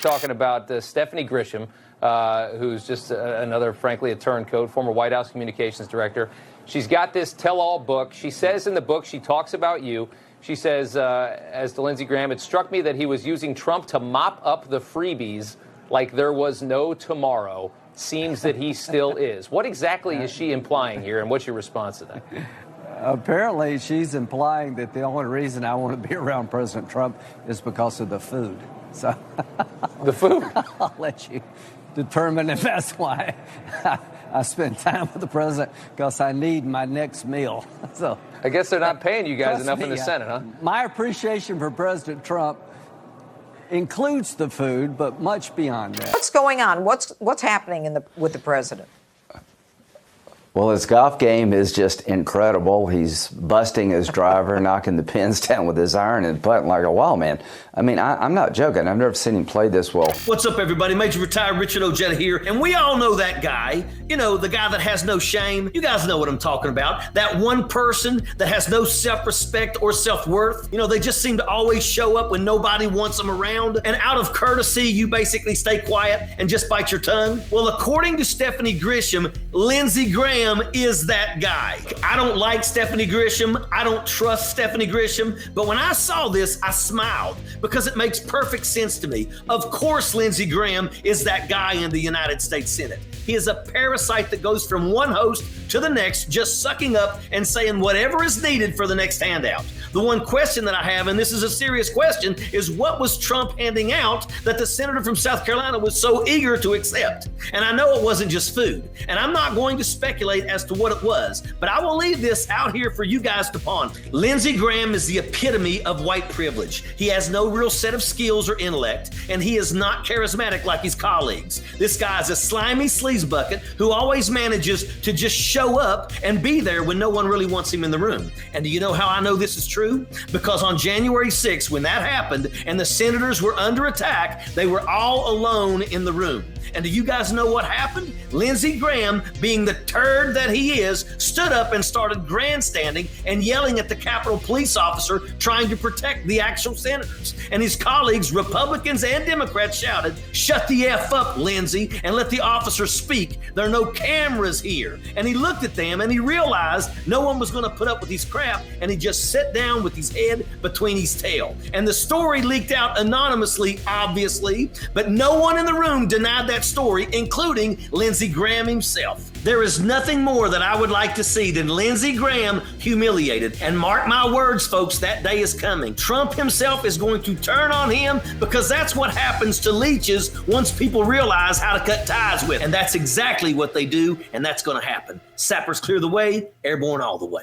Talking about Stephanie Grisham, who's just another, frankly, a turncoat, former White House communications director. She's got this tell-all book. She says in the book, she talks about you. She says, as to Lindsey Graham, it struck me that he was using Trump to mop up the freebies like there was no tomorrow. Seems that he still is. What exactly is she implying here, and what's your response to that? Apparently, she's implying that the only reason I want to be around President Trump is because of the food. So, the food? I'll let you determine if that's why I spend time with the president, because I need my next meal. So, I guess they're not paying you guys enough in the Senate, huh? My appreciation for President Trump includes the food, but much beyond that. What's going on? What's happening with the president? Well, his golf game is just incredible. He's busting his driver, knocking the pins down with his iron and putting like a wall, man. I mean, I'm not joking. I've never seen him play this well. What's up, everybody? Major Retired Richard Ojeda here, and we all know that guy. You know, the guy that has no shame. You guys know what I'm talking about. That one person that has no self-respect or self-worth. You know, they just seem to always show up when nobody wants them around, and out of courtesy, you basically stay quiet and just bite your tongue. Well, according to Stephanie Grisham, Lindsey Graham is that guy. I don't like Stephanie Grisham. I don't trust Stephanie Grisham. But when I saw this, I smiled because it makes perfect sense to me. Of course, Lindsey Graham is that guy in the United States Senate. He is a parasite that goes from one host to the next, just sucking up and saying whatever is needed for the next handout. The one question that I have, and this is a serious question, is what was Trump handing out that the senator from South Carolina was so eager to accept? And I know it wasn't just food, and I'm not going to speculate as to what it was, but I will leave this out here for you guys to ponder. Lindsey Graham is the epitome of white privilege. He has no real set of skills or intellect, and he is not charismatic like his colleagues. This guy's a slimy sleaze bucket who always manages to just show up and be there when no one really wants him in the room. And do you know how I know this is true? Because on January 6th, when that happened and the senators were under attack, they were all alone in the room. And do you guys know what happened? Lindsey Graham, being the turd that he is, stood up and started grandstanding and yelling at the Capitol police officer trying to protect the actual senators. And his colleagues, Republicans and Democrats, shouted, "Shut the F up, Lindsey, and let the officer speak. There are no cameras here." And he looked at them and he realized no one was going to put up with his crap, and he just sat down with his head between his tail. And the story leaked out anonymously, obviously, but no one in the room denied that story, including Lindsey Graham himself. There is nothing more that I would like to see than Lindsey Graham humiliated. And mark my words, folks, that day is coming. Trump himself is going to turn on him, because that's what happens to leeches once people realize how to cut ties with. And that's exactly what they do, and that's going to happen. Sappers clear the way, airborne all the way.